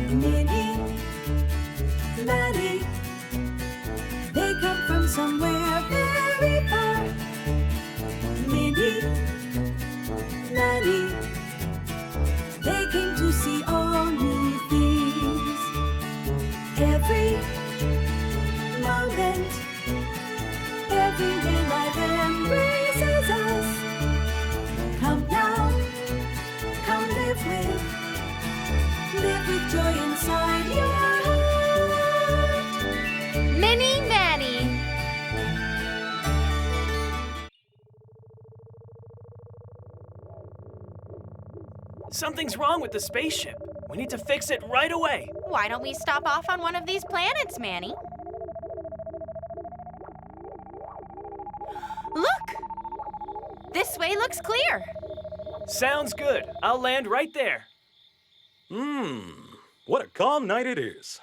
Minnie, Maddie, they come from somewhere very far. Minnie, Maddie, they came to see all new things. Every moment, every life embraces us. Come now, come live with joy inside your heart. Minnie Manny. Something's wrong with the spaceship. We need to fix it right away. Why don't we stop off on one of these planets, Manny? Look! This way looks clear. Sounds good. I'll land right there. What a calm night it is.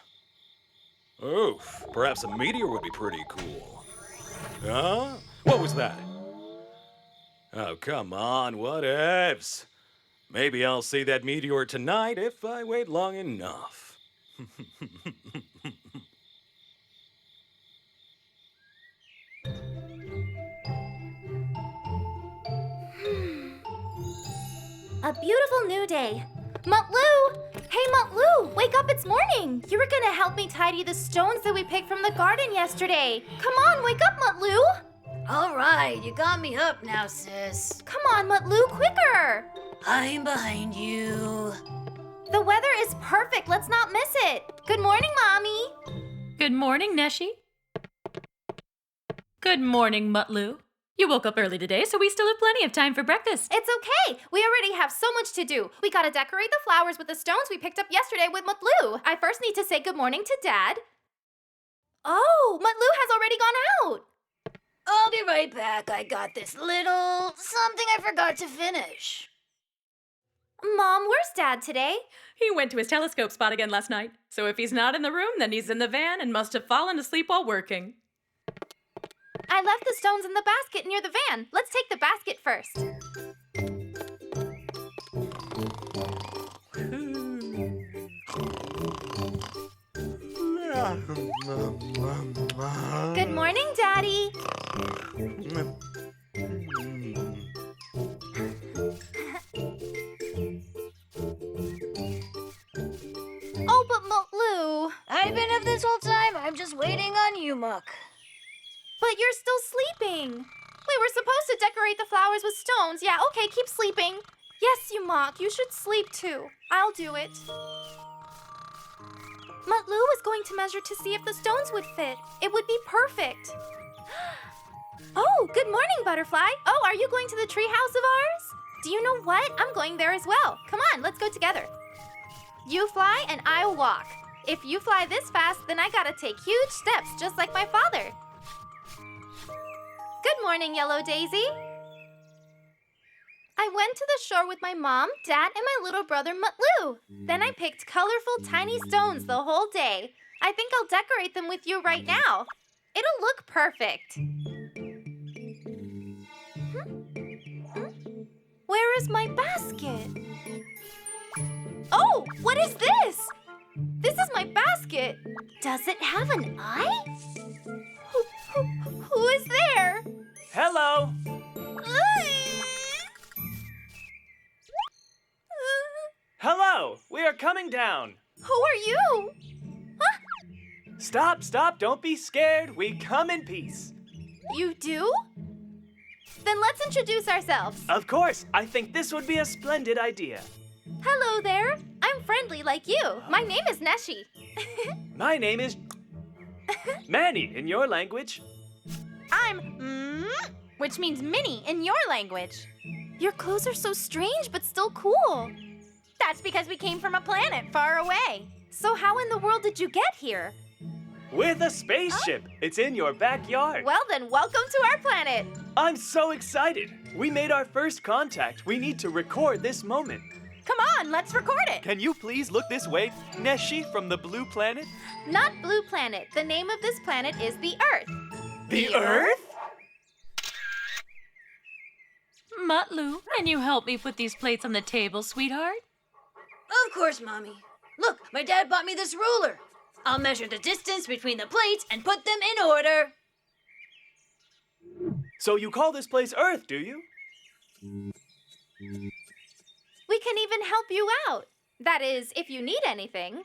Oof, perhaps a meteor would be pretty cool. Huh? What was that? Oh, come on, what ifs? Maybe I'll see that meteor tonight if I wait long enough. A beautiful new day. Mutlu! Hey, Mutlu! Wake up, it's morning! You were gonna help me tidy the stones that we picked from the garden yesterday. Come on, wake up, Mutlu! All right, you got me up now, sis. Come on, Mutlu, quicker! I'm behind you. The weather is perfect, let's not miss it. Good morning, Mommy. Good morning, Neşe. Good morning, Mutlu. You woke up early today, so we still have plenty of time for breakfast. It's okay. We already have so much to do. We gotta decorate the flowers with the stones we picked up yesterday with Mutlu. I first need to say good morning to Dad. Oh, Mutlu has already gone out. I'll be right back. I got this little something I forgot to finish. Mom, where's Dad today? He went to his telescope spot again last night, so if he's not in the room, then he's in the van and must have fallen asleep while working. I left the stones in the basket near the van. Let's take the basket first. Good morning, Daddy. Oh, but Mutlu. I've been up this whole time. I'm just waiting on you, Muck. But you're still sleeping. We were supposed to decorate the flowers with stones. Yeah, okay, keep sleeping. Yes, you mock. You should sleep too. I'll do it. Mutlu was going to measure to see if the stones would fit. It would be perfect. Oh, good morning, Butterfly. Oh, are you going to the treehouse of ours? Do you know what? I'm going there as well. Come on, let's go together. You fly and I'll walk. If you fly this fast, then I gotta take huge steps, just like my father. Good morning, Yellow Daisy. I went to the shore with my mom, dad, and my little brother, Mutlu. Then I picked colorful, tiny stones the whole day. I think I'll decorate them with you right now. It'll look perfect. Where is my basket? Oh, what is this? This is my basket. Does it have an eye? Who is there? Hello. Hello. We are coming down. Who are you? Huh? Stop. Don't be scared. We come in peace. You do? Then let's introduce ourselves. Of course. I think this would be a splendid idea. Hello there. I'm friendly like you. My name is Neşe. My name is Manny in your language. I'm which means Minnie in your language. Your clothes are so strange but still cool. That's because we came from a planet far away. So how in the world did you get here? With a spaceship. It's in your backyard. Well then, welcome to our planet. I'm so excited. We made our first contact. We need to record this moment. Come on, let's record it. Can you please look this way, Neşe from the blue planet? Not Blue Planet. The name of this planet is the Earth. The Earth? Mutlu, can you help me put these plates on the table, sweetheart? Of course, Mommy. Look, my dad bought me this ruler. I'll measure the distance between the plates and put them in order. So you call this place Earth, do you? We can even help you out. That is, if you need anything.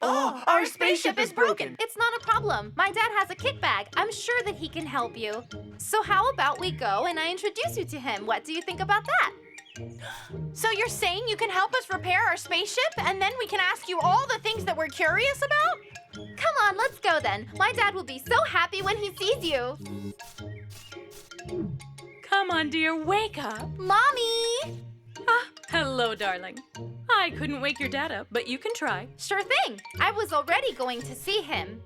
Oh, our spaceship is broken. It's not a problem. My dad has a kit bag. I'm sure that he can help you. So how about we go and I introduce you to him? What do you think about that? So you're saying you can help us repair our spaceship and then we can ask you all the things that we're curious about? Come on, let's go then. My dad will be so happy when he sees you. Come on, dear, wake up. Mommy! Ah, hello, darling. I couldn't wake your dad up, but you can try. Sure thing. I was already going to see him.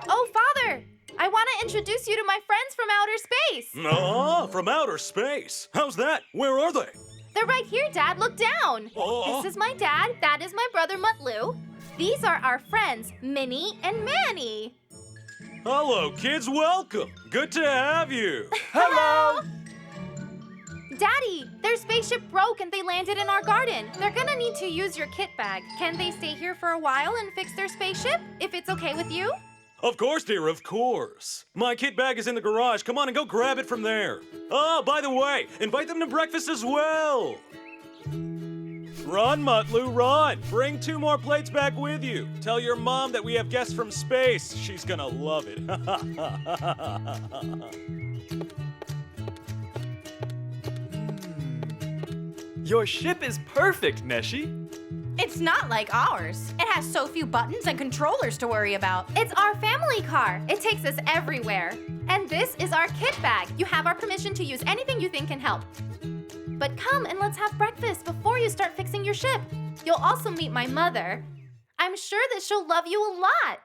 Oh, Father! I want to introduce you to my friends from outer space. Ah, from outer space. How's that? Where are they? They're right here, Dad. Look down. Oh. This is my dad. That is my brother, Mutlu. These are our friends, Minnie and Manny. Hello, kids. Welcome. Good to have you. Hello! Daddy, their spaceship broke and they landed in our garden. They're gonna need to use your kit bag. Can they stay here for a while and fix their spaceship, if it's okay with you? Of course, dear, of course. My kit bag is in the garage. Come on and go grab it from there. Oh, by the way, invite them to breakfast as well. Run, Mutlu, run. Bring 2 more plates back with you. Tell your mom that we have guests from space. She's gonna love it. Your ship is perfect, Neşe. It's not like ours. It has so few buttons and controllers to worry about. It's our family car. It takes us everywhere. And this is our kit bag. You have our permission to use anything you think can help. But come and let's have breakfast before you start fixing your ship. You'll also meet my mother. I'm sure that she'll love you a lot.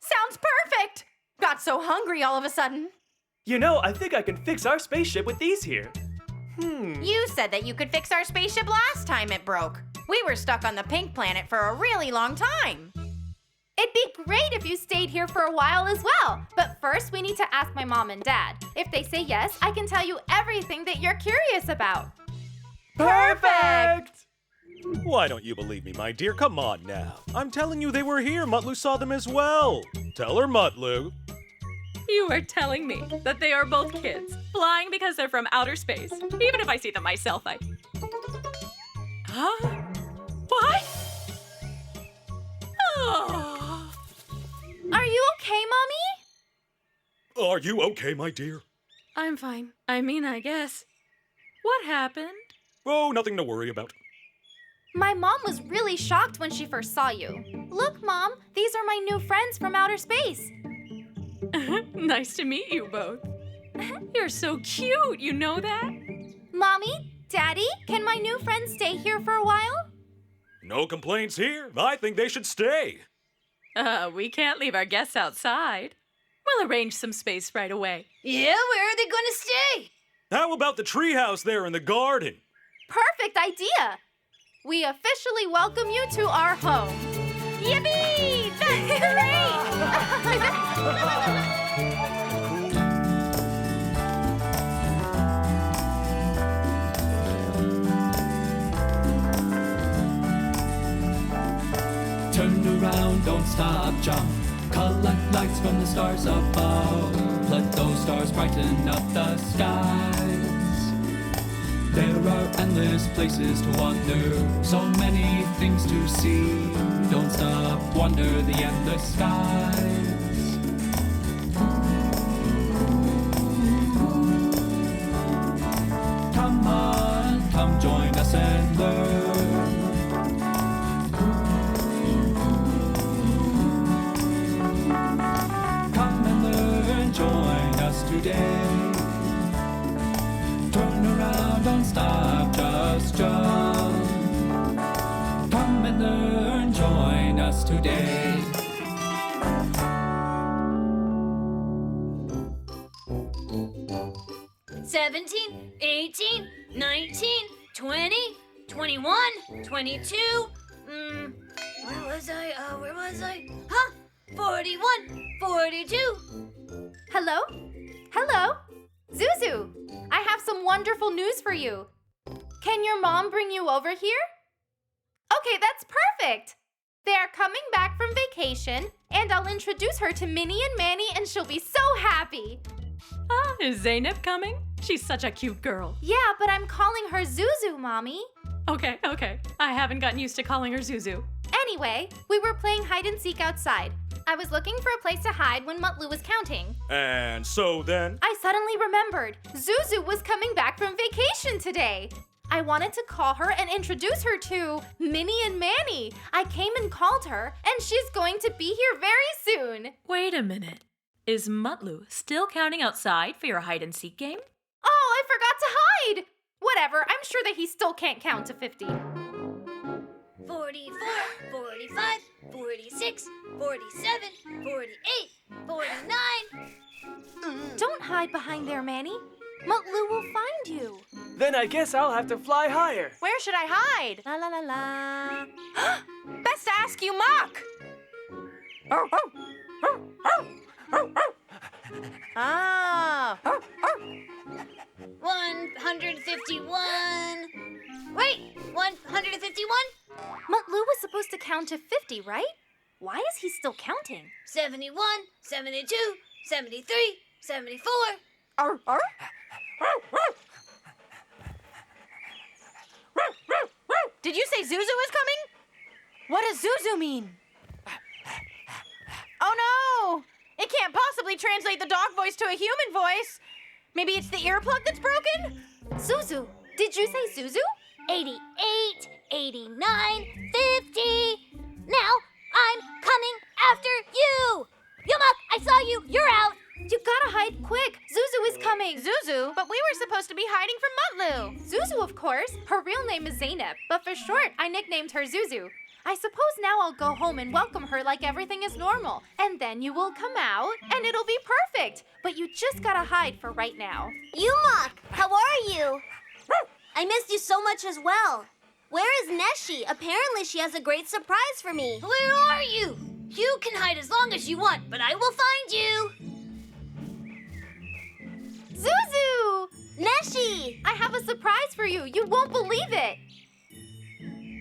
Sounds perfect! Got so hungry all of a sudden. You know, I think I can fix our spaceship with these here. You said that you could fix our spaceship last time it broke. We were stuck on the pink planet for a really long time. It'd be great if you stayed here for a while as well. But first, we need to ask my mom and dad. If they say yes, I can tell you everything that you're curious about. Perfect! Why don't you believe me, my dear? Come on now. I'm telling you they were here. Mutlu saw them as well. Tell her, Mutlu. You are telling me that they are both kids, flying because they're from outer space. Even if I see them myself, I... Huh? What? Oh. Are you okay, Mommy? Are you okay, my dear? I'm fine. I mean, I guess. What happened? Oh, nothing to worry about. My mom was really shocked when she first saw you. Look, Mom, these are my new friends from outer space. Nice to meet you both. You're so cute, you know that? Mommy, Daddy, can my new friends stay here for a while? No complaints here. I think they should stay. We can't leave our guests outside. We'll arrange some space right away. Yeah, where are they gonna stay? How about the treehouse there in the garden? Perfect idea! We officially welcome you to our home. Yippee! That's great! Turn around, don't stop, jump. Collect lights from the stars above. Let those stars brighten up the skies. There are endless places to wander, so many things to see. Don't stop, wander the endless skies. Come on, come join us and learn. Come and learn, join us today. Turn around, don't stop, just jump. Come and learn, join us today. $17, $18, $19, $20, $21, $22. Where was I? Huh? 41, 42. Hello? Hello? Zuzu, I have some some wonderful news for you. Can your mom bring you over here? Okay, that's perfect. They are coming back from vacation, and I'll introduce her to Minnie and Manny, and she'll be so happy. Ah, is Zainab coming? She's such a cute girl. Yeah, but I'm calling her Zuzu, Mommy. Okay. I haven't gotten used to calling her Zuzu. Anyway, we were playing hide and seek outside. I was looking for a place to hide when Mutlu was counting. And so then? I suddenly remembered Zuzu was coming back from vacation today. I wanted to call her and introduce her to Minnie and Manny. I came and called her, and she's going to be here very soon. Wait a minute. Is Mutlu still counting outside for your hide and seek game? Oh, I forgot to hide! Whatever, I'm sure that he still can't count to 50. 44, 45, 46, 47, 48, 49. Don't hide behind there, Manny. Mutlu will find you. Then I guess I'll have to fly higher. Where should I hide? La la la la. Best to ask you, Mock. Ah. 151. Wait, 151? Mutlu was supposed to count to 50, right? Why is he still counting? 71, 72, 73, 74. Did you say Zuzu is coming? What does Zuzu mean? Oh no! It can't possibly translate the dog voice to a human voice. Maybe it's the earplug that's broken? Zuzu. Did you say Zuzu? 88, 89, 50. Now I'm coming after you. Yumak, I saw you. You're out. You gotta hide quick. Zuzu is coming. Zuzu? But we were supposed to be hiding from Mutlu. Zuzu, of course. Her real name is Zainab, but for short, I nicknamed her Zuzu. I suppose now I'll go home and welcome her like everything is normal. And then you will come out, and it'll be perfect. But you just gotta hide for right now. Yumak, how are you? I missed you so much as well. Where is Neşe? Apparently she has a great surprise for me. Where are you? You can hide as long as you want, but I will find you. Zuzu! Neşe! I have a surprise for you. You won't believe it.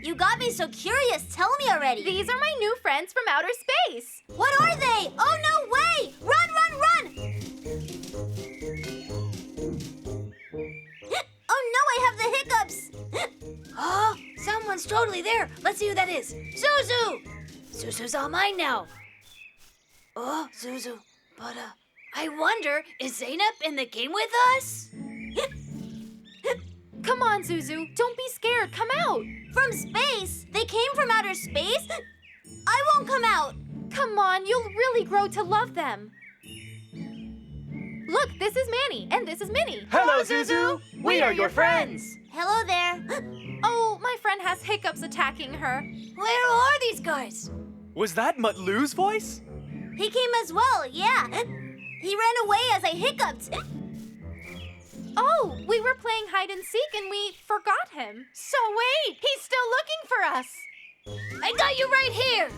You got me so curious. Tell me already. These are my new friends from outer space. What are they? Oh, no way! Run, run, run! Oh, no, I have the hiccups. Oh, someone's totally there. Let's see who that is. Zuzu! Zuzu's all mine now. Oh, Zuzu. But, I wonder, is Zainab in the game with us? Come on, Zuzu. Don't be scared. Come out. From space? They came from outer space? I won't come out. Come on, you'll really grow to love them. Look, this is Manny, and this is Minnie. Hello, Zuzu. We are your friends. Hello there. Oh, my friend has hiccups attacking her. Where are these guys? Was that Mutlu's voice? He came as well, yeah. He ran away as I hiccuped. Oh, we were playing hide and seek and we forgot him. So wait, he's still looking for us. I got you right here.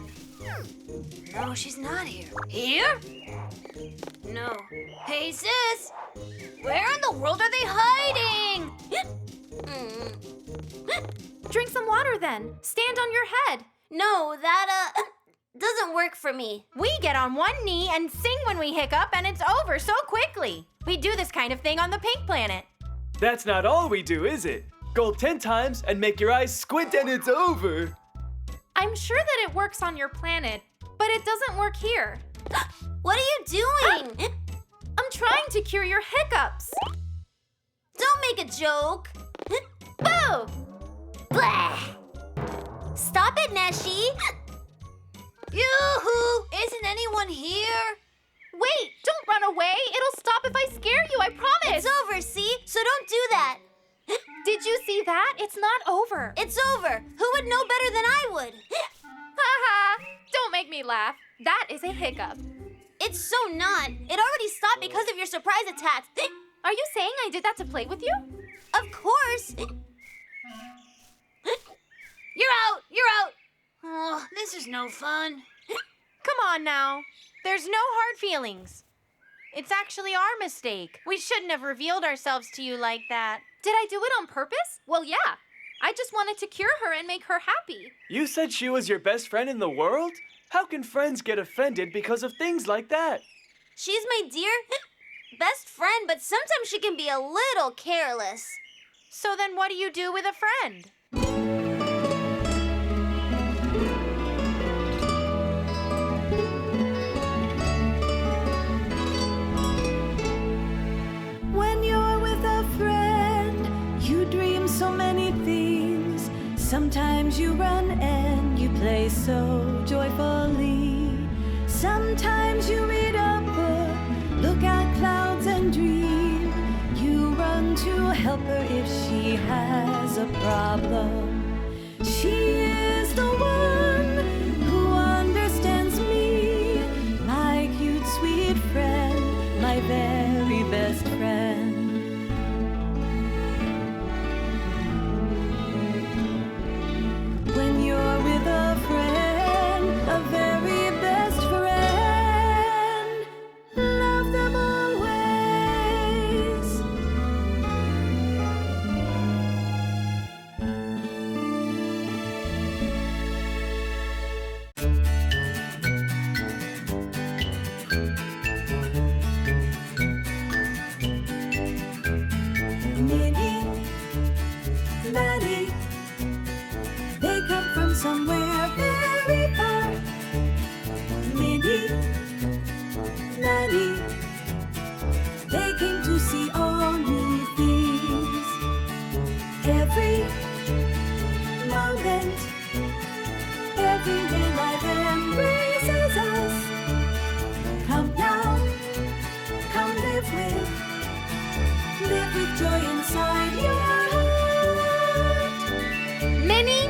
No, she's not here. Here? No. Hey, sis. Where in the world are they hiding? Drink some water then. Stand on your head. No, that, doesn't work for me. We get on one knee and sing when we hiccup, and it's over so quickly. We do this kind of thing on the pink planet. That's not all we do, is it? Gulp 10 times and make your eyes squint and it's over. I'm sure that it works on your planet, but it doesn't work here. What are you doing? I'm trying to cure your hiccups. Don't make a joke. Boo! Blah. Stop it, Neşe. Yoo-hoo! Isn't anyone here? Wait, don't run away. It'll stop if I scare you, I promise. It's over, see? So don't do that. Did you see that? It's not over. It's over. Who would know better than I would? Haha! Don't make me laugh. That is a hiccup. It's so not. It already stopped because of your surprise attacks. Are you saying I did that to play with you? Of course. You're out! You're out! Oh, this is no fun. Come on now. There's no hard feelings. It's actually our mistake. We shouldn't have revealed ourselves to you like that. Did I do it on purpose? Well, yeah. I just wanted to cure her and make her happy. You said she was your best friend in the world? How can friends get offended because of things like that? She's my dear best friend, but sometimes she can be a little careless. So then what do you do with a friend? When you're with a friend, you dream so many things. Sometimes you run and you play so joyfully. Sometimes you read a book, look at clouds and dream. You run to help her if she has a problem. She is the one who understands me, my cute, sweet friend, my very best friend. When you're with a friend, a very best friend, love them always. Minnie, Maddie, they come from somewhere very far. Minnie, Maddie, they came to see all new things. Every moment, every life embraces us. Come now, come live with joy inside your heart. Minnie,